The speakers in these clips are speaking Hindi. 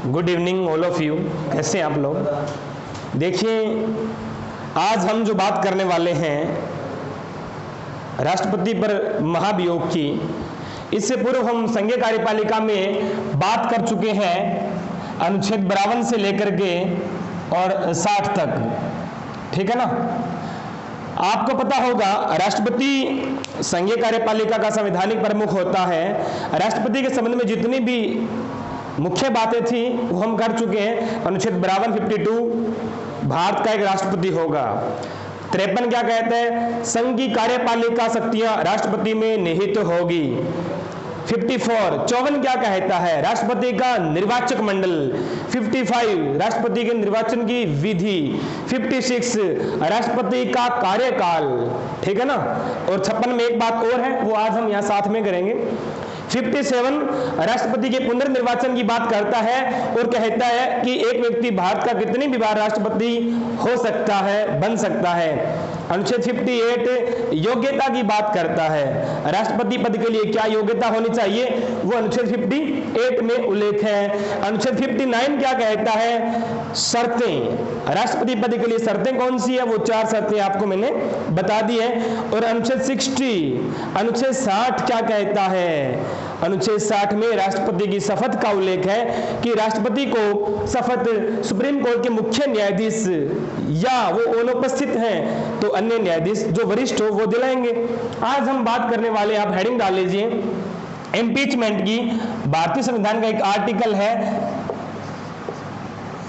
Good evening all of you. कैसे हैं आप लोग? देखिए, आज हम जो बात करने वाले हैं राष्ट्रपति पर महाभियोग की, इससे पूर्व हम संघीय कार्यपालिका में बात कर चुके हैं अनुच्छेद 52 से लेकर के और 60 तक। ठीक है ना? आपको पता होगा राष्ट्रपति संघीय कार्यपालिका का संवैधानिक प्रमुख होता है। राष्ट्रपति के संबंध में जितनी भी मुख्य बातें थी वो हम कर चुके हैं। अनुच्छेद 52 52 भारत का एक राष्ट्रपति होगा। 53 क्या कहते हैं? संघ की कार्यपालिका शक्तियां राष्ट्रपति में निहित होगी। 54 क्या कहता है? राष्ट्रपति का निर्वाचक मंडल। 55 राष्ट्रपति के निर्वाचन की विधि। 56 राष्ट्रपति का कार्यकाल। ठीक है ना? और 56 में एक बात और है, वो आज हम यहाँ साथ में करेंगे। 57 राष्ट्रपति के पुनर्निर्वाचन की बात करता है और कहता है कि एक व्यक्ति भारत का कितनी भी बार राष्ट्रपति हो सकता है, बन सकता है। अनुच्छेद 58 योग्यता की बात करता है। राष्ट्रपति पद के लिए क्या योग्यता होनी चाहिए, वो अनुच्छेद 58 में उल्लेख है। अनुच्छेद 59 क्या कहता है? शर्तें। राष्ट्रपति पद के लिए शर्तें कौन सी है, वो 4 शर्तें आपको मैंने बता दी है। और अनुच्छेद 60 क्या कहता है? अनुच्छेद 60 में राष्ट्रपति की शपथ का उल्लेख है कि राष्ट्रपति को शपथ सुप्रीम कोर्ट के मुख्य न्यायाधीश या वो अनुपस्थित हैं तो अन्य न्यायाधीश जो वरिष्ठ हो वो दिलाएंगे। आज हम बात करने वाले, आप हेडिंग डाल लीजिए, इम्पीचमेंट की। भारतीय संविधान का एक आर्टिकल है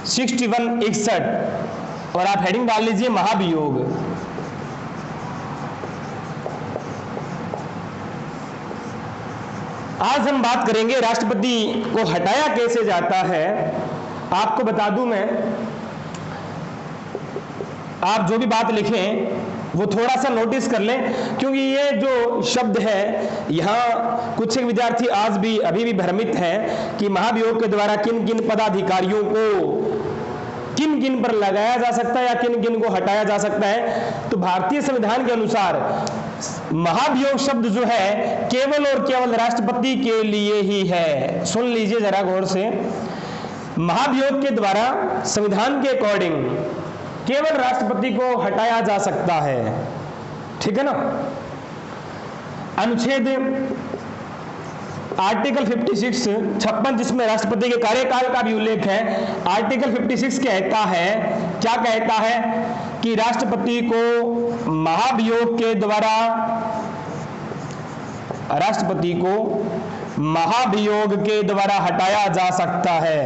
6161 और आप हेडिंग डाल लीजिए महाभियोग। आज हम बात करेंगे राष्ट्रपति को हटाया कैसे जाता है। आपको बता दूं मैं, आप जो भी बात लिखें वो थोड़ा सा नोटिस कर लें, क्योंकि ये जो शब्द है यहाँ कुछ एक विद्यार्थी आज भी अभी भी भ्रमित हैं कि महाभियोग के द्वारा किन किन पदाधिकारियों को किन किन पर लगाया जा सकता है या किन किन को हटाया जा सकता है। तो भारतीय संविधान के अनुसार महाभियोग शब्द जो है केवल और केवल राष्ट्रपति के लिए ही है। सुन लीजिए जरा गौर से। महाभियोग के द्वारा संविधान के अकॉर्डिंग केवल राष्ट्रपति को हटाया जा सकता है। ठीक है ना? अनुच्छेद आर्टिकल 56 जिसमें राष्ट्रपति के कार्यकाल का भी उल्लेख है। आर्टिकल 56 कहता है, क्या कहता है? कि राष्ट्रपति को महाभियोग के द्वारा हटाया जा सकता है।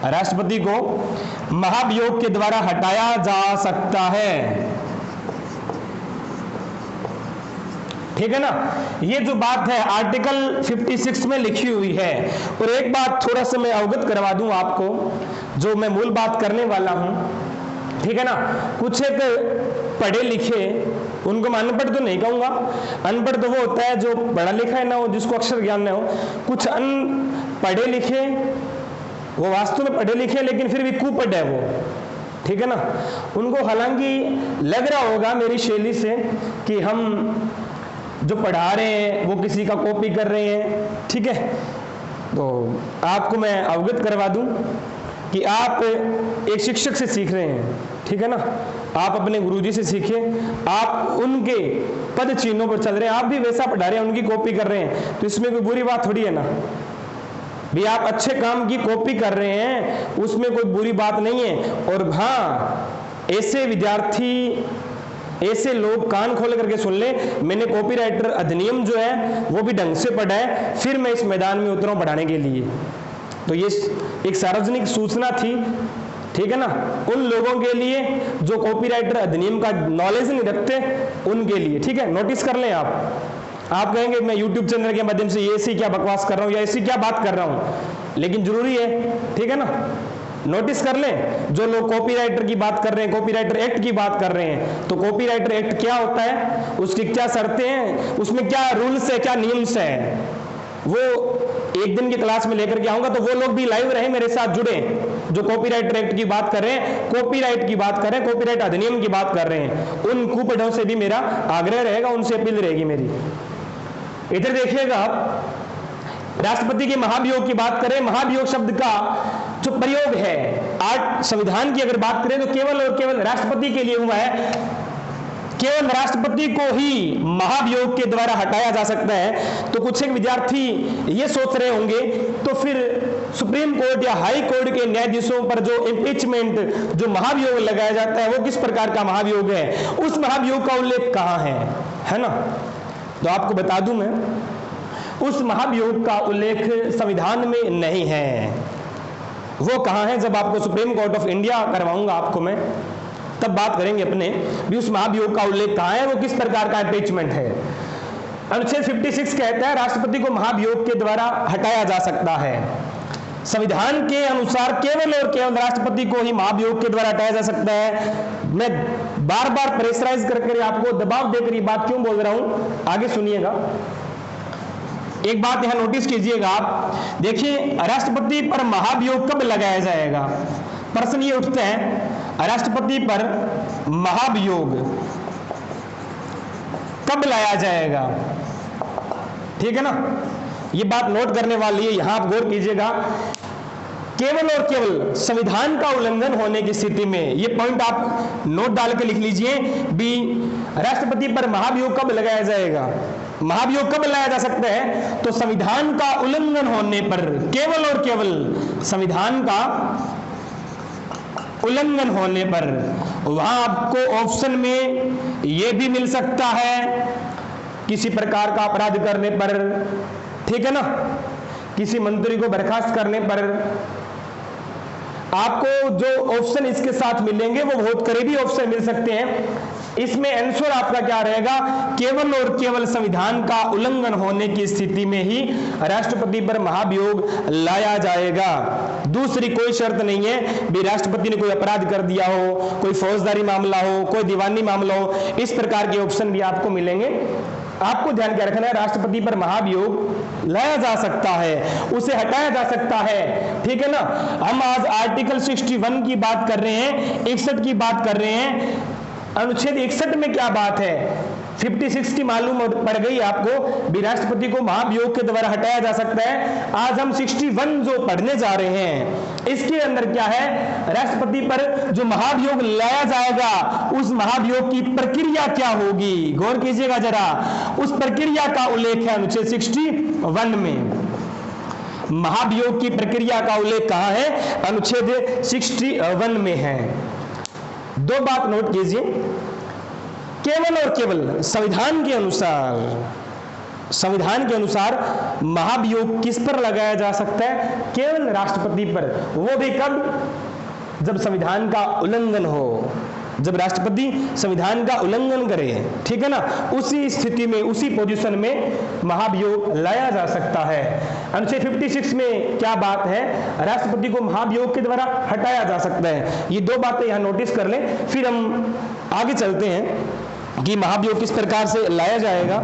राष्ट्रपति को महाभियोग के द्वारा हटाया जा सकता है। ठीक है ना? ये जो बात है आर्टिकल 56 में लिखी हुई है। और एक बात थोड़ा सा मैं अवगत करवा दूं आपको, जो मैं मूल बात करने वाला हूं। ठीक है ना? कुछ एक पढ़े लिखे, उनको मैं अनपढ़ तो नहीं कहूंगा, अनपढ़ तो वो होता है जो पढ़ा लिखा है ना हो, जिसको अक्षर ज्ञान न हो। कुछ अनपढ़े लिखे, वो वास्तव में पढ़े लिखे लेकिन फिर भी कुपढ़ है वो। ठीक है ना? उनको हालांकि लग रहा होगा मेरी शैली से कि हम जो पढ़ा रहे हैं वो किसी का कॉपी कर रहे हैं। ठीक है? तो आपको मैं अवगत करवा दूं कि आप एक शिक्षक से सीख रहे हैं। ठीक है ना? आप अपने गुरुजी से सीखें, आप उनके पद चिन्हों पर चल रहे हैं, आप भी वैसा पढ़ा रहे हैं, उनकी कॉपी कर रहे हैं, तो इसमें कोई बुरी बात थोड़ी है ना भी। आप अच्छे काम की कॉपी कर रहे हैं, उसमें कोई बुरी बात नहीं है। और हाँ, ऐसे विद्यार्थी, ऐसे लोग कान खोल करके सुन ले, मैंने कॉपीराइटर अधिनियम जो है वो भी ढंग से पढ़ा है, फिर मैं इस मैदान में उतरा हूं पढ़ाने के लिए। तो ये एक सार्वजनिक सूचना थी। ठीक है ना? उन लोगों के लिए जो कॉपीराइटर अधिनियम का नॉलेज नहीं रखते, उनके लिए। ठीक है? नोटिस कर लें आप कहेंगे मैं YouTube चैनल के माध्यम से ऐसी क्या बकवास कर रहा हूं या ऐसी क्या बात कर रहा हूं, लेकिन जरूरी है। ठीक है ना? नोटिस कर लें, जो लोग कॉपीराइटर की बात कर रहे हैं, कॉपीराइटर एक्ट की बात कर रहे हैं, तो कॉपीराइटर एक्ट क्या होता है, उसकी क्या शर्तें हैं, उसमें क्या रूल्स है, क्या नियम्स है, वो एक दिन की क्लास में लेकर के आऊंगा। तो वो लोग भी लाइव रहे, मेरे साथ जुड़े, जो कॉपीराइट एक्ट की बात कर रहे हैं, कॉपीराइट की बात कर रहे हैं, कॉपीराइट अधिनियम की बात कर रहे हैं, उन कुपढ़ों से भी मेरा आग्रह रहेगा, उनसे अपील रहेगी मेरी। इधर देखिएगा आप, राष्ट्रपति के महाभियोग की बात करें, महाभियोग शब्द का जो प्रयोग है आज संविधान की अगर बात करें तो केवल और केवल राष्ट्रपति के लिए हुआ है। केवल राष्ट्रपति को ही महाभियोग के द्वारा हटाया जा सकता है। तो कुछ एक विद्यार्थी ये सोच रहे होंगे तो फिर सुप्रीम कोर्ट या हाई कोर्ट के न्यायाधीशों पर जो इम्पीचमेंट, जो महाभियोग लगाया जाता है वो किस प्रकार का महाभियोग है, उस महाभियोग का उल्लेख कहाँ है ना? तो आपको बता दूं मैं, उस महाभियोग का उल्लेख संविधान में नहीं है। वो कहाँ है? जब आपको सुप्रीम कोर्ट ऑफ इंडिया करवाऊंगा आपको मैं, तब बात करेंगे अपने भी उस महाभियोग का उल्लेख कहाँ है, वो किस प्रकार का इम्पीचमेंट है। अनुच्छेद 56 कहता है राष्ट्रपति को महाभियोग के द्वारा हटाया जा सकता है। संविधान के अनुसार केवल और केवल राष्ट्रपति को ही महाभियोग के द्वारा हटाया जा सकता है। मैं बार बार प्रेशराइज करके आपको दबाव देकर ये बात क्यों बोल रहा हूं, आगे सुनिएगा। एक बात यहां नोटिस कीजिएगा आप, देखिए राष्ट्रपति पर महाभियोग कब लगाया जाएगा? प्रश्न ये उठते हैं, राष्ट्रपति पर महाभियोग कब लाया जाएगा? ठीक है ना, ये बात नोट करने वाली है, यहां आप गौर कीजिएगा। केवल और केवल संविधान का उल्लंघन होने की स्थिति में, ये पॉइंट आप नोट डाल के लिख लीजिए भी, राष्ट्रपति पर महाभियोग कब लगाया जाएगा, महाभियोग कब लाया जा सकता है? तो संविधान का उल्लंघन होने पर, केवल और केवल संविधान का उल्लंघन होने पर। वहां आपको ऑप्शन में यह भी मिल सकता है किसी प्रकार का अपराध करने पर, ठीक है ना, किसी मंत्री को बर्खास्त करने पर। आपको जो ऑप्शन इसके साथ मिलेंगे वो बहुत करीबी ऑप्शन मिल सकते हैं। इसमें आंसर आपका क्या रहेगा? केवल और केवल संविधान का उल्लंघन होने की स्थिति में ही राष्ट्रपति पर महाभियोग लाया जाएगा। दूसरी कोई शर्त नहीं है भी राष्ट्रपति ने कोई अपराध कर दिया हो, कोई फौजदारी मामला हो, कोई दीवानी मामला हो, इस प्रकार के ऑप्शन भी आपको मिलेंगे। आपको ध्यान क्या रखना है, राष्ट्रपति पर महाभियोग लाया जा सकता है, उसे हटाया जा सकता है, ठीक है ना। हम आज आर्टिकल 61 की बात कर रहे हैं, 61 की बात कर रहे हैं। अनुच्छेद 61 में क्या बात है? 56 की मालूम पड़ गई आपको भी, राष्ट्रपति को महाभियोग के द्वारा हटाया जा सकता है। आज हम 61 जो पढ़ने जा रहे हैं, इसके अंदर क्या है, राष्ट्रपति पर जो महाभियोग लाया जाएगा उस महाभियोग की प्रक्रिया क्या होगी, गौर कीजिएगा जरा। उस प्रक्रिया का उल्लेख है अनुच्छेद 61 में। महाभियोग की प्रक्रिया का उल्लेख कहां है? अनुच्छेद 61 में है। दो बात नोट कीजिए, केवल और केवल संविधान के अनुसार महाभियोग किस पर लगाया जा सकता है? केवल राष्ट्रपति पर। वो भी कब? जब संविधान का उल्लंघन हो, जब राष्ट्रपति संविधान का उल्लंघन करे, ठीक है ना, उसी स्थिति में, उसी पोजीशन में महाभियोग लाया जा सकता है। अनुच्छेद 56 में क्या बात है? राष्ट्रपति को महाभियोग के द्वारा हटाया जा सकता है। ये दो बातें यहां नोटिस कर लें, फिर हम आगे चलते हैं कि महाभियोग किस प्रकार से लाया जाएगा।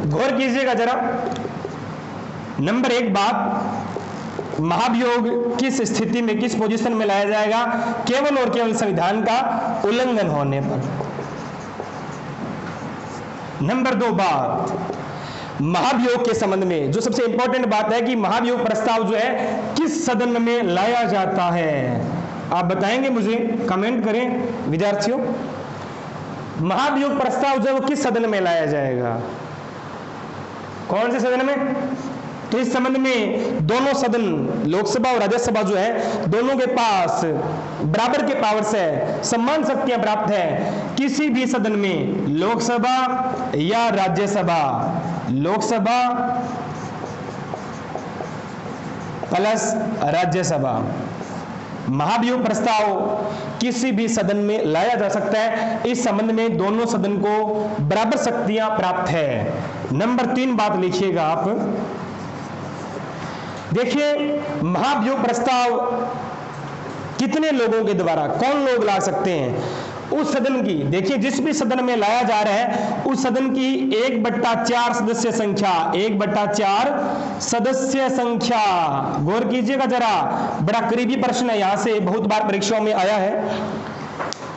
गौर कीजिएगा जरा। नंबर एक बात, महाभियोग किस स्थिति में, किस पोजीशन में लाया जाएगा? केवल और केवल संविधान का उल्लंघन होने पर। नंबर दो बात, महाभियोग के संबंध में जो सबसे इंपॉर्टेंट बात है कि महाभियोग प्रस्ताव जो है किस सदन में लाया जाता है। आप बताएंगे मुझे, कमेंट करें विद्यार्थियों। महाभियोग प्रस्ताव जो है वो किस सदन में लाया जाएगा? कौन से सदन में? तो इस संबंध में दोनों सदन, लोकसभा और राज्यसभा जो है, दोनों के पास बराबर के पावर्स है, समान शक्तियां प्राप्त है। किसी भी सदन में, लोकसभा या राज्यसभा, लोकसभा प्लस राज्यसभा, महाभियोग प्रस्ताव किसी भी सदन में लाया जा सकता है। इस संबंध में दोनों सदन को बराबर शक्तियां प्राप्त है। नंबर 3 बात लिखिएगा आप, देखिए महाभियोग प्रस्ताव कितने लोगों के द्वारा, कौन लोग ला सकते हैं? उस सदन की, देखिए जिस भी सदन में लाया जा रहा है उस सदन की 1/4 सदस्य संख्या, 1/4 सदस्य संख्या। गौर कीजिएगा जरा, बड़ा करीबी प्रश्न है, यहां से बहुत बार परीक्षाओं में आया है।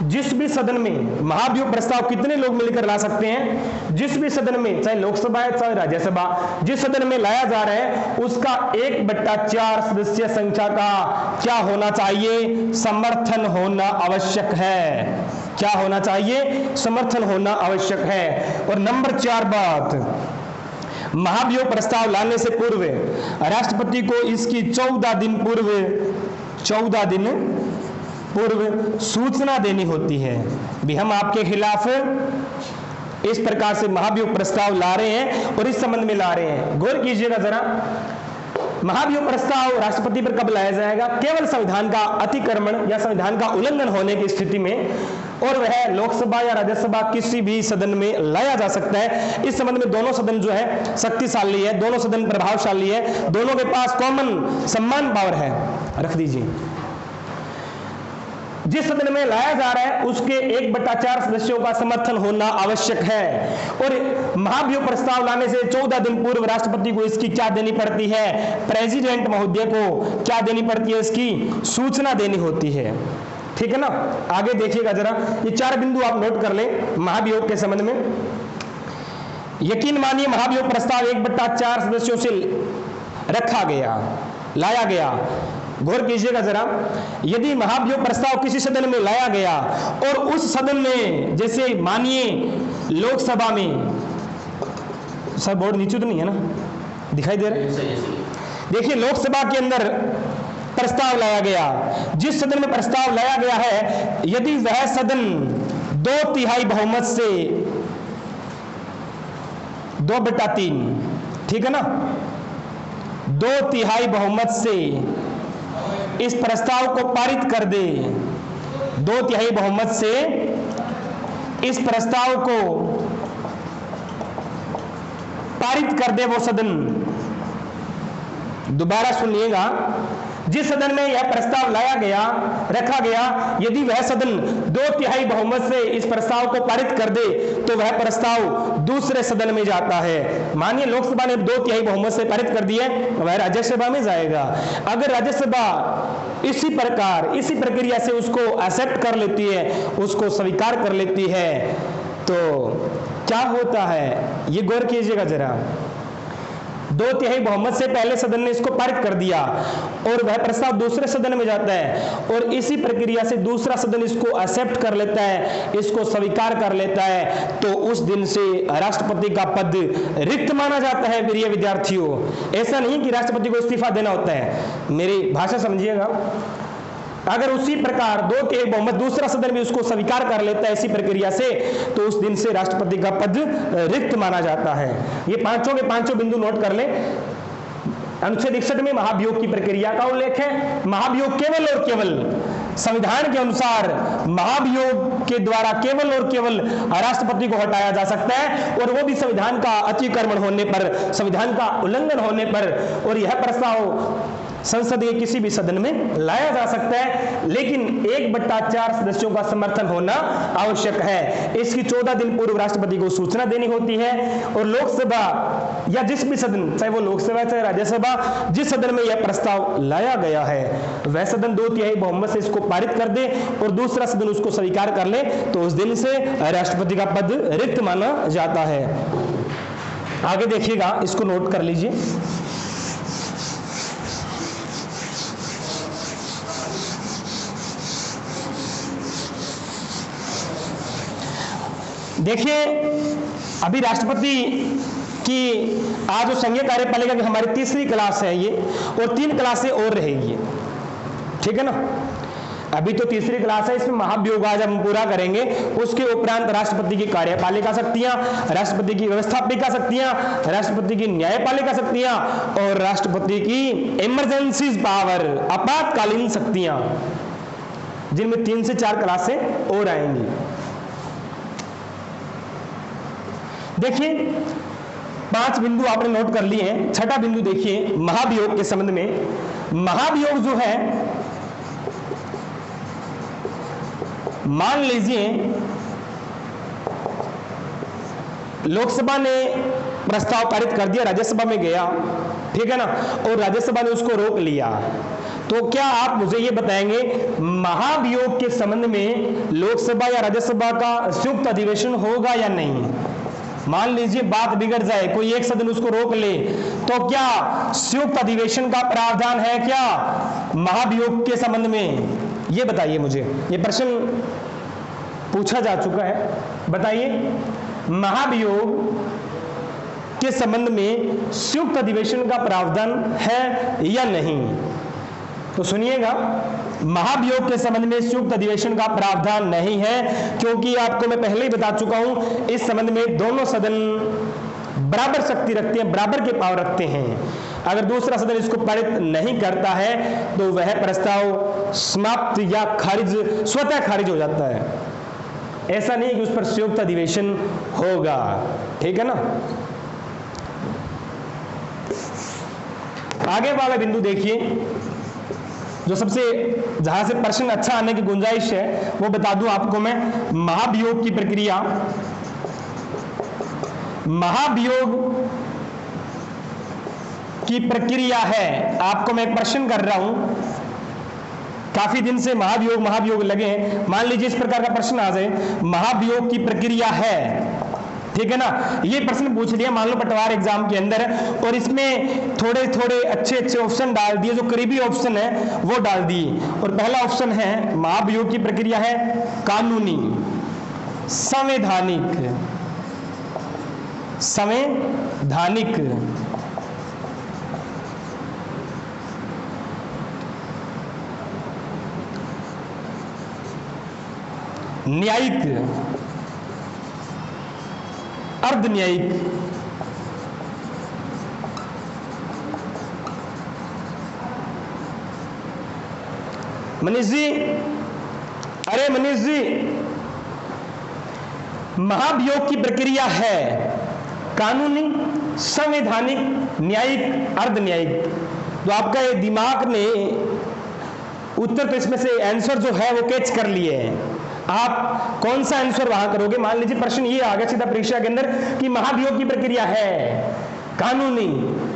जिस भी सदन में महाभियोग प्रस्ताव कितने लोग मिलकर ला सकते हैं, जिस भी सदन में, चाहे लोकसभा है चाहे राज्यसभा, जिस सदन में लाया जा रहा है उसका 1/4 सदस्य संख्या का क्या होना चाहिए, समर्थन होना आवश्यक है। क्या होना चाहिए, समर्थन होना आवश्यक है। और नंबर 4 बात, महाभियोग प्रस्ताव लाने से पूर्व राष्ट्रपति को इसकी 14 दिन पूर्व सूचना देनी होती है। भी हम आपके खिलाफ इस प्रकार से महाभियोग प्रस्ताव ला रहे हैं और इस संबंध में ला रहे हैं। गौर कीजिएगा जरा, महाभियोग प्रस्ताव राष्ट्रपति पर कब लाया जाएगा, केवल संविधान का अतिक्रमण या संविधान का उल्लंघन होने की स्थिति में, और वह लोकसभा या राज्यसभा किसी भी सदन में लाया जा सकता है। इस संबंध में दोनों सदन जो है शक्तिशाली है, दोनों सदन प्रभावशाली है, दोनों के पास कॉमन सम्मान पावर है। रख दीजिए, जिस सदन में लाया जा रहा है उसके 1/4 सदस्यों का समर्थन होना आवश्यक है। और महाभियोग प्रस्ताव लाने से 14 दिन पूर्व राष्ट्रपति को इसकी क्या देनी पड़ती है, प्रेसिडेंट महोदय को क्या देनी पड़ती है, इसकी सूचना देनी होती है। ठीक है ना। आगे देखिएगा जरा, ये 4 बिंदु आप नोट कर लें महाभियोग के संबंध में। यकीन मानिए महाभियोग प्रस्ताव 1/4 सदस्यों से रखा गया, लाया गया। गौर कीजिएगा जरा, यदि महाभियोग प्रस्ताव किसी सदन में लाया गया और उस सदन में, जैसे मानिए लोकसभा में, सर बोर्ड नीचे तो नहीं है ना, दिखाई दे रहा है, देखिए लोकसभा के अंदर प्रस्ताव लाया गया, जिस सदन में प्रस्ताव लाया गया है, यदि वह सदन 2/3 बहुमत से 2/3, ठीक है ना, 2/3 बहुमत से इस प्रस्ताव को पारित कर दे, 2/3 बहुमत से इस प्रस्ताव को पारित कर दे वो सदन, दोबारा सुनिएगा, जिस सदन में यह प्रस्ताव लाया गया, रखा गया, यदि वह सदन 2/3 बहुमत से इस प्रस्ताव को पारित कर दे तो वह प्रस्ताव दूसरे सदन में जाता है। मानिए लोकसभा ने 2/3 बहुमत से पारित कर दिया, वह राज्यसभा में जाएगा। अगर राज्यसभा इसी प्रकार, इसी प्रक्रिया से उसको एक्सेप्ट कर लेती है, उसको स्वीकार कर लेती है, तो क्या होता है, ये गौर कीजिएगा जरा। 2/3 बहुमत से पहले सदन ने इसको पारित कर दिया और वह प्रस्ताव दूसरे सदन में जाता है, और इसी प्रक्रिया से दूसरा सदन इसको एक्सेप्ट कर लेता है, इसको स्वीकार कर लेता है, तो उस दिन से राष्ट्रपति का पद रिक्त माना जाता है। प्रिय विद्यार्थियों, ऐसा नहीं कि राष्ट्रपति को इस्तीफा देना होता है, मेरी भाषा समझिएगा। अगर उसी प्रकार 2/3 बहुमत दूसरा सदन भी उसको स्वीकार कर लेता है इसी प्रक्रिया से, तो उस दिन से राष्ट्रपति का पद रिक्त माना जाता है। ये पांचों के पांचों बिंदु नोट कर लें। अनुच्छेद 61 में महाभियोग की प्रक्रिया का उल्लेख है। महाभियोग केवल और केवल संविधान के अनुसार महाभियोग के द्वारा केवल और केवल राष्ट्रपति को हटाया जा सकता है, और वो भी संविधान का अतिक्रमण होने पर, संविधान का उल्लंघन होने पर। और यह प्रस्ताव संसद के किसी भी सदन में लाया जा सकता है, लेकिन 1/4 सदस्यों का समर्थन होना आवश्यक है। इसकी 14 दिन पूर्व राष्ट्रपति को सूचना देनी होती है। और लोकसभा या जिस भी सदन, चाहे वो लोकसभा चाहे राज्यसभा, जिस सदन में यह प्रस्ताव लाया गया है, वह सदन 2/3 बहुमत से इसको पारित कर दे और दूसरा सदन उसको स्वीकार कर ले, तो उस दिन से राष्ट्रपति का पद रिक्त माना जाता है। आगे देखिएगा, इसको नोट कर लीजिए। देखिए, अभी राष्ट्रपति की आज जो संघीय कार्यपालिका की हमारी 3री क्लास है ये, और 3 क्लासें और रहेगी, ठीक है ना। अभी तो 3री क्लास है, इसमें महाभियोग आज हम पूरा करेंगे। उसके उपरांत राष्ट्रपति की कार्यपालिका शक्तियां, राष्ट्रपति की व्यवस्थापिका शक्तियां, राष्ट्रपति की न्यायपालिका शक्तियां और राष्ट्रपति की इमरजेंसी पावर, आपातकालीन शक्तियां, जिनमें 3 से 4 क्लासें और आएंगी। देखिए, 5 बिंदु आपने नोट कर लिए हैं। छठा बिंदु देखिए महाभियोग के संबंध में। महाभियोग जो है मान लीजिए लोकसभा ने प्रस्ताव पारित कर दिया, राज्यसभा में गया, ठीक है ना, और राज्यसभा ने उसको रोक लिया, तो क्या आप मुझे ये बताएंगे महाभियोग के संबंध में लोकसभा या राज्यसभा का संयुक्त अधिवेशन होगा या नहीं? मान लीजिए बात बिगड़ जाए, कोई एक सदन उसको रोक ले, तो क्या संयुक्त अधिवेशन का प्रावधान है क्या महाभियोग के संबंध में? ये बताइए मुझे, ये प्रश्न पूछा जा चुका है, बताइए महाभियोग के संबंध में संयुक्त अधिवेशन का प्रावधान है या नहीं? तो सुनिएगा, महाभियोग के संबंध में संयुक्त अधिवेशन का प्रावधान नहीं है, क्योंकि आपको मैं पहले ही बता चुका हूं, इस संबंध में दोनों सदन बराबर शक्ति रखते हैं, बराबर के पावर रखते हैं। अगर दूसरा सदन इसको पारित नहीं करता है तो वह प्रस्ताव समाप्त या खारिज, स्वतः खारिज हो जाता है। ऐसा नहीं कि उस पर संयुक्त अधिवेशन होगा, ठीक है ना। आगे वाला बिंदु देखिए, जो सबसे जहां से प्रश्न अच्छा आने की गुंजाइश है वो बता दूं आपको मैं। महाभियोग की प्रक्रिया, महाभियोग की प्रक्रिया है, आपको मैं एक प्रश्न कर रहा हूं, काफी दिन से महाभियोग लगे हैं, मान लीजिए इस प्रकार का प्रश्न आ जाए, महाभियोग की प्रक्रिया है, ठीक है ना, ये प्रश्न पूछ लिया मान लो पटवार एग्जाम के अंदर, और इसमें थोड़े थोड़े अच्छे अच्छे ऑप्शन डाल दिए, जो करीबी ऑप्शन है वो डाल दिए, और पहला ऑप्शन है महाभियोग की प्रक्रिया है कानूनी, संवैधानिक, संवैधानिक, न्यायिक, अर्ध न्यायिक, मनीष जी, अरे मनीष जी, महाभियोग की प्रक्रिया है कानूनी, संवैधानिक, न्यायिक, अर्ध न्यायिक। तो आपका ये दिमाग ने उत्तर, तो इसमें से आंसर जो है वो कैच कर लिए हैं। आप कौन सा आंसर वहां करोगे? मान लीजिए प्रश्न ये आ गया सीधा परीक्षा के अंदर कि महाभियोग की प्रक्रिया है कानूनी,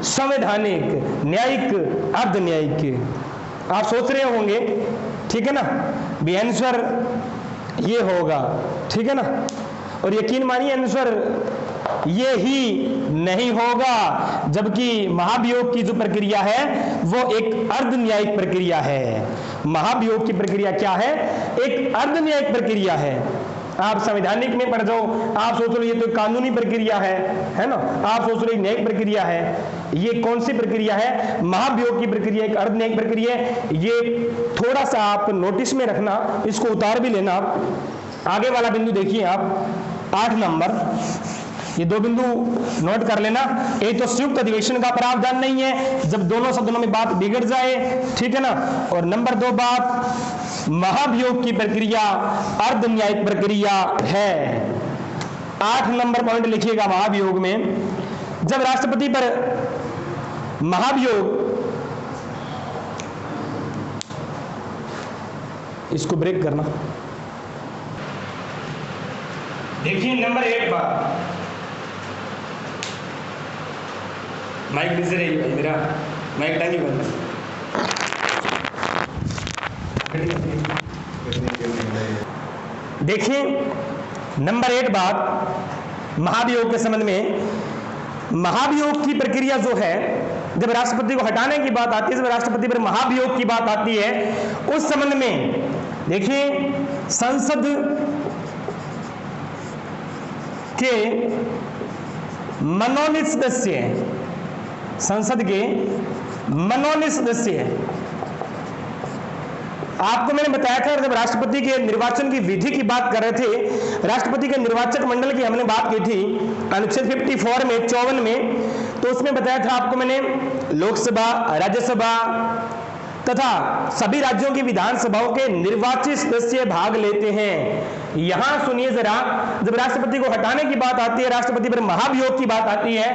संवैधानिक, न्यायिक, अर्ध न्यायिक। आप सोच रहे होंगे, ठीक है ना, भी आंसर ये होगा, ठीक है ना, और यकीन मानिए आंसर ये ही नहीं होगा, जबकि महाभियोग की जो प्रक्रिया है वो एक अर्ध न्यायिक प्रक्रिया है। महाभियोग की प्रक्रिया क्या है? एक अर्ध न्यायिक प्रक्रिया है। आप संवैधानिक में पढ़ जाओ, आप सोच लो ये तो कानूनी प्रक्रिया है ना, आप सोच लो न्यायिक प्रक्रिया है, ये कौन सी प्रक्रिया है? महाभियोग की प्रक्रिया एक अर्ध न्यायिक प्रक्रिया है। ये थोड़ा सा आप नोटिस में रखना, इसको उतार भी लेना। आगे वाला बिंदु देखिए आप, 8 नंबर, ये 2 बिंदु नोट कर लेना। एक तो संयुक्त अधिवेशन का प्रावधान नहीं है जब दोनों सदनों में बात बिगड़ जाए, ठीक है ना, और नंबर 2 बात, महाभियोग की प्रक्रिया अर्ध न्यायिक प्रक्रिया है। 8 नंबर पॉइंट लिखिएगा महाभियोग में, जब राष्ट्रपति पर महाभियोग, इसको ब्रेक करना, देखिए नंबर 1 बात, माइक बिजी रही भाई, मेरा माइक टाइम ही बंद है। देखिए नंबर 1 बात, महाभियोग के संबंध में, महाभियोग की प्रक्रिया जो है, जब राष्ट्रपति को हटाने की बात आती है, जब राष्ट्रपति पर महाभियोग की बात आती है, उस संबंध में देखिए संसद के मनोनीत सदस्य, संसद के मनोनीत सदस्य, आपको मैंने बताया था जब राष्ट्रपति के निर्वाचन की विधि की बात कर रहे थे, राष्ट्रपति के निर्वाचक मंडल की हमने बात की थी अनुच्छेद 54 में 54 में, तो उसमें बताया था आपको मैंने, लोकसभा, राज्यसभा तथा सभी राज्यों की विधानसभाओं के निर्वाचित सदस्य भाग लेते हैं। यहां सुनिए जरा, जब राष्ट्रपति को हटाने की बात आती है, राष्ट्रपति पर महाभियोग की बात आती है,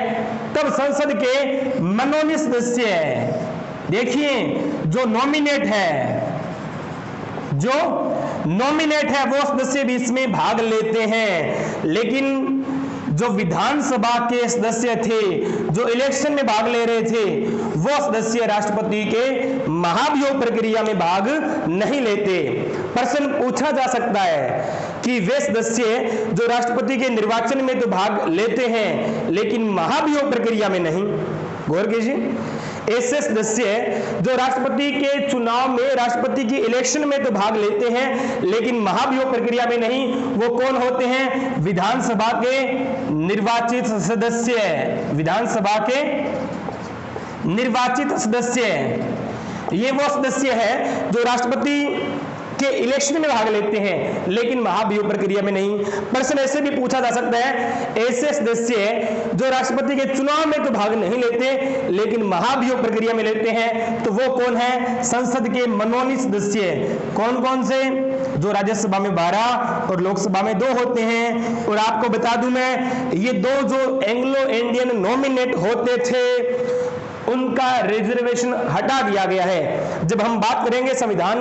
तब संसद के मनोनीत सदस्य, देखिए जो नॉमिनेट है, जो नॉमिनेट है वो सदस्य भी इसमें भाग लेते हैं, लेकिन जो विधानसभा के सदस्य थे, जो इलेक्शन में भाग ले रहे थे, वो सदस्य राष्ट्रपति के महाभियोग प्रक्रिया में भाग नहीं लेते। प्रश्न पूछा जा सकता है कि वे सदस्य जो राष्ट्रपति के निर्वाचन में तो भाग लेते हैं लेकिन महाभियोग प्रक्रिया में नहीं। गौर कीजिए, ऐसे सदस्य जो राष्ट्रपति के चुनाव में, राष्ट्रपति की इलेक्शन में तो भाग लेते हैं लेकिन महाभियोग प्रक्रिया में नहीं, वो कौन होते हैं? विधानसभा के निर्वाचित सदस्य। विधानसभा के निर्वाचित सदस्य ये वो सदस्य है जो राष्ट्रपति के इलेक्शन में भाग लेते हैं लेकिन महाभियोग प्रक्रिया में नहीं। प्रश्न ऐसे भी पूछा जा सकता है, ऐसे सदस्य जो राष्ट्रपति के चुनाव में तो भाग नहीं लेते लेकिन महाभियोग प्रक्रिया में लेते हैं, तो वो कौन है? संसद के मनोनीत सदस्य। कौन कौन से? जो राज्यसभा में 12 और लोकसभा में 2 होते हैं। और आपको बता दूं मैं, ये 2 जो एंग्लो इंडियन नॉमिनेट होते थे उनका रिजर्वेशन हटा दिया गया है। जब हम बात करेंगे संविधान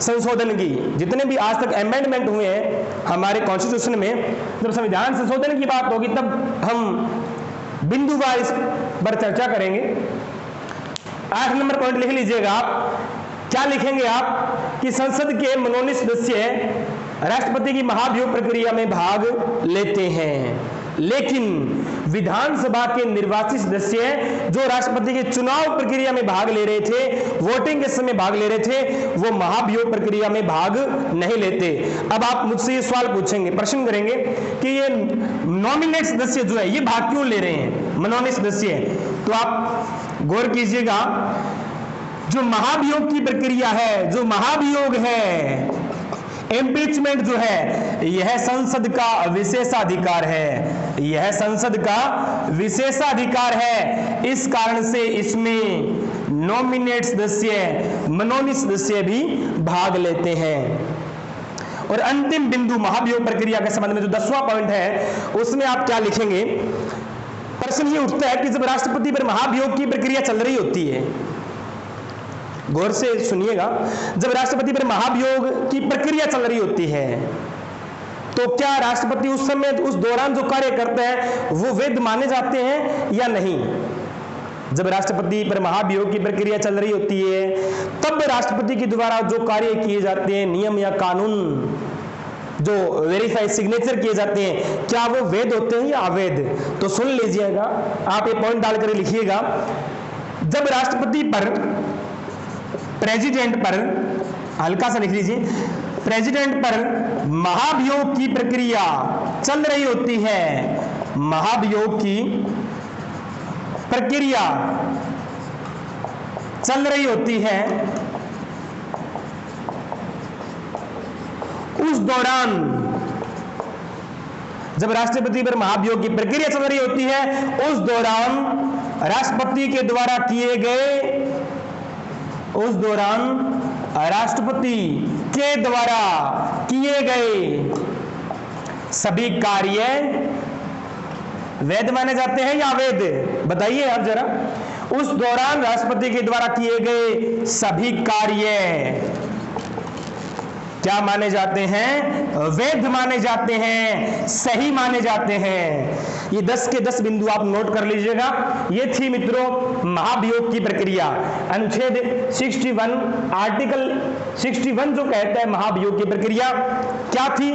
संशोधन की, जितने भी आज तक अमेंडमेंट हुए हैं हमारे कॉन्स्टिट्यूशन में, जब संविधान संशोधन की बात होगी तब हम बिंदुवार इस पर चर्चा करेंगे। 8 नंबर पॉइंट लिख लीजिएगा आप। क्या लिखेंगे आप? कि संसद के मनोनीत सदस्य राष्ट्रपति की महाभियोग प्रक्रिया में भाग लेते हैं, लेकिन विधानसभा के निर्वाचित सदस्य जो राष्ट्रपति के चुनाव प्रक्रिया में भाग ले रहे थे, वोटिंग के समय भाग ले रहे थे, वो महाभियोग प्रक्रिया में भाग नहीं लेते। अब आप मुझसे ये सवाल पूछेंगे, प्रश्न करेंगे कि ये नॉमिनेट सदस्य जो है ये भाग क्यों ले रहे हैं, मनोनीत सदस्य? तो आप गौर कीजिएगा, जो महाभियोग की प्रक्रिया है, जो महाभियोग है, इम्पीचमेंट जो है, यह संसद का विशेषाधिकार है। यह संसद का विशेषाधिकार है। इस कारण से इसमें नॉमिनेट सदस्य, मनोनीत सदस्य भी भाग लेते हैं। और अंतिम बिंदु महाभियोग प्रक्रिया के संबंध में जो 10वां पॉइंट है उसमें आप क्या लिखेंगे? प्रश्न ये उठता है कि जब राष्ट्रपति पर महाभियोग की प्रक्रिया चल रही होती है, गौर से सुनिएगा, जब राष्ट्रपति पर महाभियोग की प्रक्रिया चल रही होती है तो क्या राष्ट्रपति उस समय, उस दौरान जो कार्य करते हैं वो वैध माने जाते हैं या नहीं? जब राष्ट्रपति पर महाभियोग की प्रक्रिया चल रही होती है तब राष्ट्रपति के द्वारा जो कार्य किए जाते हैं, नियम या कानून जो वेरीफाई सिग्नेचर किए जाते हैं, क्या वो वैध होते हैं या अवैध? तो सुन लीजिएगा, आप ये पॉइंट डालकर लिखिएगा। जब राष्ट्रपति पर, प्रेसिडेंट पर, हल्का सा लिख लीजिए, प्रेसिडेंट पर महाभियोग की प्रक्रिया चल रही होती है, महाभियोग की प्रक्रिया चल रही होती है, उस दौरान, जब राष्ट्रपति पर महाभियोग की प्रक्रिया चल रही होती है, उस दौरान राष्ट्रपति के द्वारा किए गए, उस दौरान राष्ट्रपति के द्वारा किए गए सभी कार्य वैध माने जाते हैं या अवैध? बताइए आप जरा। उस दौरान राष्ट्रपति के द्वारा किए गए सभी कार्य क्या माने जाते हैं? वैध माने जाते हैं, सही माने जाते हैं। ये 10 के 10 बिंदु आप नोट कर लीजिएगा। ये थी मित्रों महाभियोग की प्रक्रिया। अनुच्छेद 61, आर्टिकल 61 जो कहता है महाभियोग की प्रक्रिया क्या थी,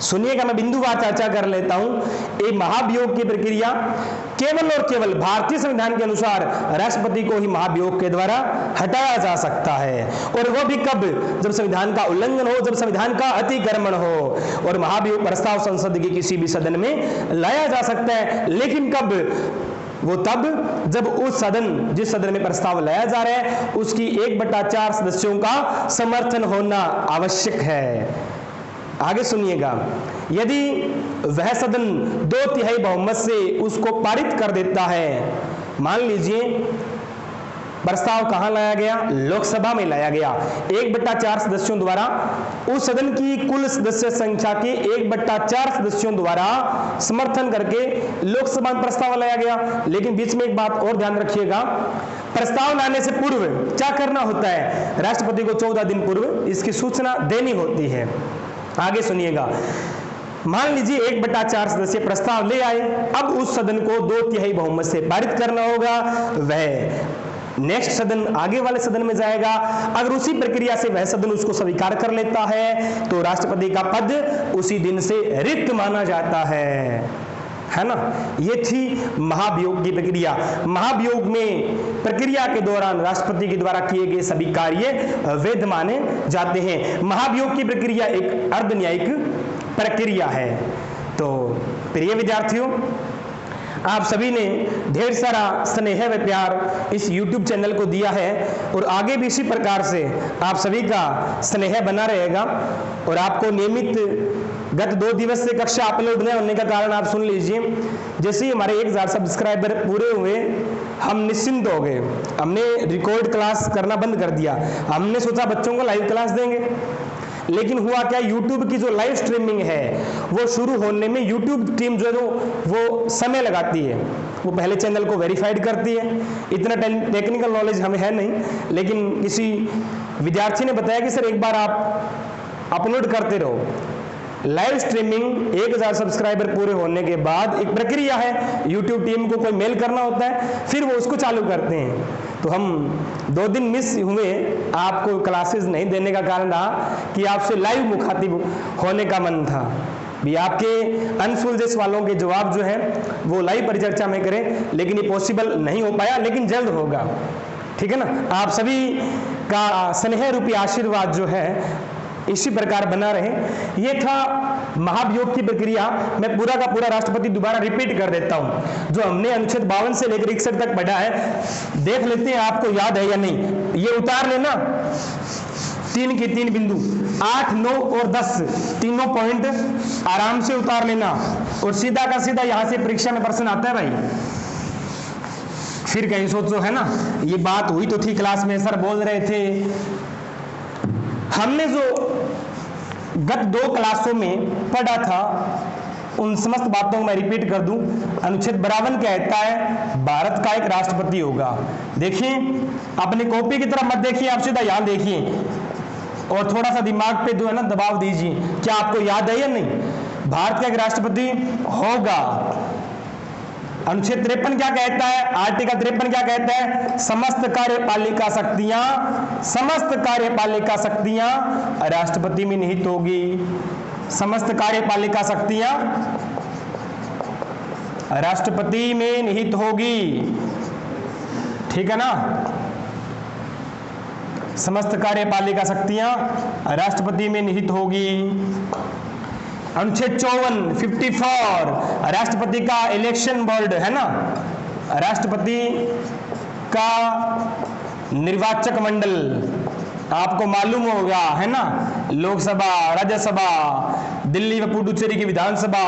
सुनिएगा, मैं बिंदुवार चर्चा कर लेता हूं। ये महाभियोग की प्रक्रिया केवल और केवल भारतीय संविधान के अनुसार राष्ट्रपति को ही महाभियोग के द्वारा हटाया जा सकता है, और वो भी कब? जब संविधान का उल्लंघन हो, जब संविधान का अतिक्रमण हो। और महाभियोग प्रस्ताव संसद के किसी भी सदन में लाया जा सकता है, लेकिन कब? वो तब जब उस सदन, जिस सदन में प्रस्ताव लाया जा रहा है, उसकी 1/4 सदस्यों का समर्थन होना आवश्यक है। आगे सुनिएगा, यदि वह सदन 2/3 बहुमत से उसको पारित कर देता है, मान लीजिए प्रस्ताव कहां लाया गया? लोकसभा में लाया गया। 1/4 सदस्यों द्वारा, उस सदन की कुल सदस्य संख्या के 1/4 सदस्यों द्वारा समर्थन करके लोकसभा में प्रस्ताव लाया गया। लेकिन बीच में एक बात और ध्यान रखिएगा, प्रस्ताव लाने से पूर्व क्या करना होता है? राष्ट्रपति को 14 दिन पूर्व इसकी सूचना देनी होती है। आगे सुनिएगा, मान लीजिए 1/4 सदस्य प्रस्ताव ले आए, अब उस सदन को 2/3 बहुमत से पारित करना होगा, वह नेक्स्ट सदन आगे वाले सदन में जाएगा। अगर उसी प्रक्रिया से वह सदन उसको स्वीकार कर लेता है तो राष्ट्रपति का पद उसी दिन से रिक्त माना जाता है ना। ये थी महाभियोग की प्रक्रिया। महाभियोग में प्रक्रिया के दौरान राष्ट्रपति के द्वारा किए गए सभी कार्य वैध माने जाते हैं। महाभियोग की प्रक्रिया एक अर्ध न्यायिक प्रक्रिया है। तो प्रिय विद्यार्थियों, आप सभी ने ढेर सारा स्नेह व प्यार इस YouTube चैनल को दिया है और आगे भी इसी प्रकार से आप सभी का स्नेह बना रहेगा। और आपको नियमित गत 2 दिवस से कक्षा अपलोड नहीं होने का कारण आप सुन लीजिए। जैसे ही हमारे 1000 सब्सक्राइबर पूरे हुए, हम निश्चिंत हो गए, हमने रिकॉर्ड क्लास करना बंद कर दिया। हमने सोचा बच्चों को लाइव क्लास देंगे, लेकिन हुआ क्या, YouTube की जो लाइव स्ट्रीमिंग है वो शुरू होने में YouTube टीम जो है वो समय लगाती है। वो पहले चैनल को वेरीफाइड करती है। इतना टेक्निकल नॉलेज हमें है नहीं, लेकिन किसी विद्यार्थी ने बताया कि सर एक बार आप अपलोड करते रहो। लाइव स्ट्रीमिंग 1000 सब्सक्राइबर पूरे होने के बाद एक प्रक्रिया है, YouTube टीम को कोई मेल करना होता है, फिर वो उसको चालू करते हैं। तो हम 2 दिन मिस हुए, आपको क्लासेस नहीं देने का कारण रहा कि आपसे लाइव मुखातिब होने का मन था। भी आपके अनसुलझे सवालों के जवाब जो है वो लाइव परिचर्चा में करें, लेकिन ये पॉसिबल नहीं हो पाया, लेकिन जल्द होगा। ठीक है ना। आप सभी का स्नेह रूपी आशीर्वाद जो है इसी प्रकार बना रहे। ये था महाभियोग की प्रक्रिया। मैं पूरा का पूरा राष्ट्रपति दोबारा रिपीट कर देता हूं। जो हमने अनुच्छेद 52 से लेकर 61 तक पढ़ा है, देख लेते हैं आपको याद है या नहीं। ये उतार लेना 3 के 3 बिंदु, 8, 9 और 10 तीनों पॉइंट आराम से उतार लेना और सीधा का सीधा यहां से परीक्षा में प्रश्न आता है भाई। फिर कहीं सोचो, है ना, ये बात हुई तो थी क्लास में, सर बोल रहे थे। हमने जो गत 2 क्लासों में पढ़ा था उन समस्त बातों को मैं रिपीट कर दूं। अनुच्छेद 52 कहता है भारत का एक राष्ट्रपति होगा। देखिए, अपनी कॉपी की तरफ मत देखिए, आप सीधा यहां देखिए और थोड़ा सा दिमाग पे जो है ना दबाव दीजिए। क्या आपको याद है या नहीं? भारत का एक राष्ट्रपति होगा। अनुच्छेद 53 क्या कहता है? आर्टिकल 53 क्या कहता है? समस्त कार्यपालिका शक्तियां राष्ट्रपति में निहित होगी। समस्त कार्यपालिका शक्तियां राष्ट्रपति में निहित होगी। ठीक है ना। समस्त कार्यपालिका शक्तियां राष्ट्रपति में निहित होगी। अनुच्छेद 54 राष्ट्रपति का इलेक्शन बोर्ड है ना, राष्ट्रपति का निर्वाचक मंडल आपको मालूम होगा, है ना। लोकसभा, राज्यसभा, दिल्ली व पुडुचेरी की विधानसभा,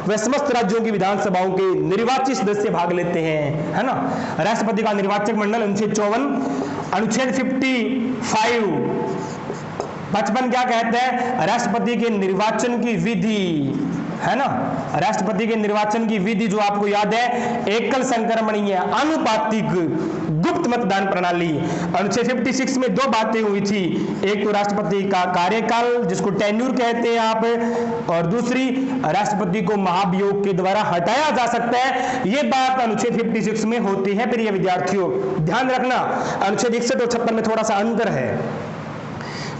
वे समस्त राज्यों की विधानसभाओं के निर्वाचित सदस्य भाग लेते हैं, है ना। राष्ट्रपति का निर्वाचक मंडल अनुच्छेद 54। अनुच्छेद 55 क्या कहते हैं? राष्ट्रपति के निर्वाचन की विधि, है ना। राष्ट्रपति के निर्वाचन की विधि जो आपको याद है, एकल संक्रमणीय आनुपातिक गुप्त मतदान प्रणाली। अनुच्छेद 56 में 2 बातें हुई थी। एक तो राष्ट्रपति का कार्यकाल जिसको टेन्यूर कहते हैं आप, और दूसरी राष्ट्रपति को महाभियोग के द्वारा हटाया जा सकता है। ये बात अनुच्छेद 56 में होती है। प्रिय विद्यार्थियों ध्यान रखना, अनुच्छेद 61 और 56 में थोड़ा सा अंतर है।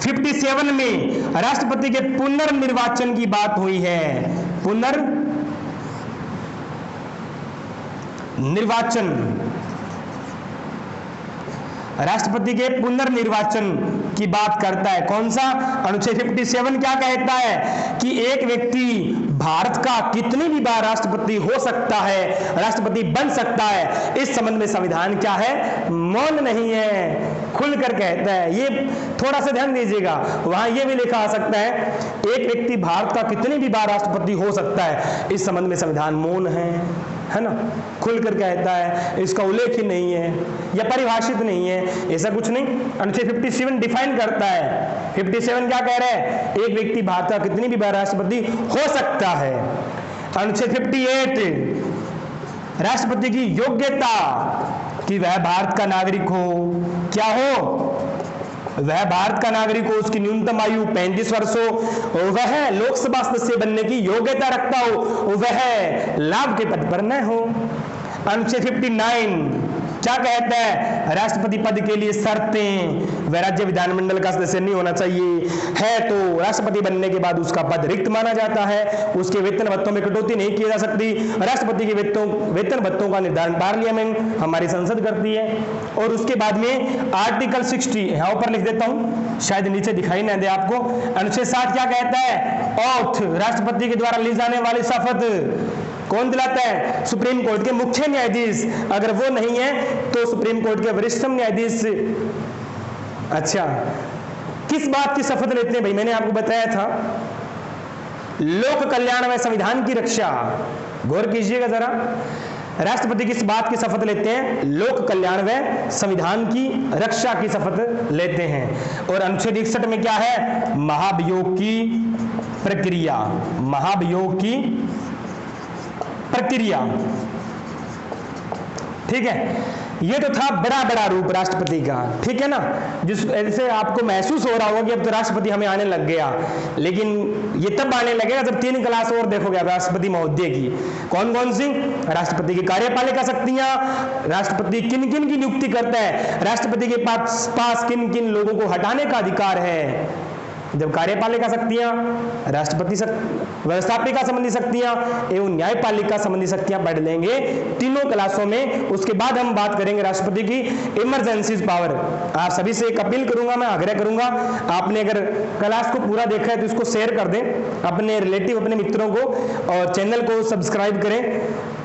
57 में राष्ट्रपति के पुनर्निर्वाचन की बात हुई है। पुनर्निर्वाचन, राष्ट्रपति के पुनर्निर्वाचन की बात करता है। कौन सा? अनुच्छेद 57 क्या कहता है कि एक व्यक्ति भारत का कितनी भी बार राष्ट्रपति हो सकता है, राष्ट्रपति बन सकता है। इस संबंध में संविधान क्या है? मौन नहीं है, खुलकर कहता है। ये थोड़ा सा ध्यान दीजिएगा, वहां ये भी लिखा आ सकता है एक व्यक्ति भारत का कितनी भी बार राष्ट्रपति हो सकता है। इस संबंध में संविधान मौन है ना, खुलकर कहता है। इसका उल्लेख ही नहीं है या परिभाषित नहीं है, ऐसा कुछ नहीं। अनुच्छेद 57 डिफाइन करता है। 57 क्या कह रहा है? एक व्यक्ति भारत का कितनी भी बार राष्ट्रपति हो सकता है। अनुच्छेद 58 राष्ट्रपति की योग्यता, कि वह भारत का नागरिक हो। क्या हो? वह भारत का नागरिक हो, उसकी न्यूनतम आयु 35 वर्ष हो, वह लोकसभा सदस्य बनने की योग्यता रखता हो, वह लाभ के पद पर न हो। अनुच्छेद 59 क्या कहता है? राष्ट्रपति पद के लिए शर्तें, वह राज्य विधानमंडल का सदस्य नहीं होना चाहिए, है तो राष्ट्रपति बनने के बाद उसका पद रिक्त माना जाता है, उसके वेतन भत्तों में कटौती नहीं की जा सकती, राष्ट्रपति के वेतन भत्तों का निर्धारण पार्लियामेंट हमारी संसद करती है। और उसके बाद में आर्टिकल 60 यहाँ ऊपर लिख देता हूं, शायद नीचे दिखाई ना दे आपको। अनुच्छेद 60 क्या कहता है? ऑथ, राष्ट्रपति के द्वारा ली जाने वाली शपथ कौन दिलाता है? सुप्रीम कोर्ट के मुख्य न्यायाधीश, अगर वो नहीं है तो सुप्रीम कोर्ट के वरिष्ठतम न्यायाधीश। अच्छा, किस बात की शपथ लेते हैं भाई? मैंने आपको बताया था, लोक कल्याण व संविधान की रक्षा। गौर कीजिएगा जरा, राष्ट्रपति किस बात की शपथ लेते हैं? लोक कल्याण व संविधान की रक्षा की शपथ लेते हैं। और अनुच्छेद 61 में क्या है? महाभियोग की प्रक्रिया, महाभियोग की प्रक्रिया। ठीक है, ये तो था बड़ा बड़ा रूप राष्ट्रपति का, ठीक है ना, जिस ऐसे आपको महसूस हो रहा होगा कि अब तो राष्ट्रपति हमें आने लग गया, लेकिन ये तब आने लगेगा जब 3 क्लास और देखोगे राष्ट्रपति महोदय की। कौन कौन सी? राष्ट्रपति की कार्यपालिका शक्तियां, राष्ट्रपति किन किन की नियुक्ति करता है, राष्ट्रपति के पास किन किन लोगों को हटाने का अधिकार है। जब कार्यपालिका शक्तियां, राष्ट्रपति व्यवस्थापिका संबंधी शक्तियां एवं न्यायपालिका संबंधी शक्तियां पढ़ लेंगे तीनों क्लासों में। उसके बाद हम बात करेंगे राष्ट्रपति की इमरजेंसी पावर। आप सभी से एक अपील करूंगा, मैं आग्रह करूंगा, आपने अगर क्लास को पूरा देखा है तो इसको शेयर कर दें अपने रिलेटिव, अपने मित्रों को, और चैनल को सब्सक्राइब करें।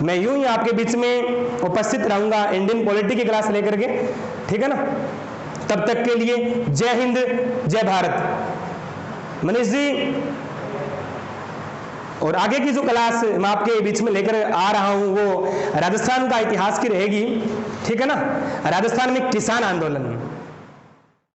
मैं यूं ही आपके बीच में उपस्थित रहूंगा इंडियन पॉलिटी की क्लास लेकर के, ठीक है ना। तब तक के लिए जय हिंद, जय भारत। मनीष जी, और आगे की जो क्लास मैं आपके बीच में लेकर आ रहा हूं वो राजस्थान का इतिहास की रहेगी, ठीक है ना। राजस्थान में किसान आंदोलन,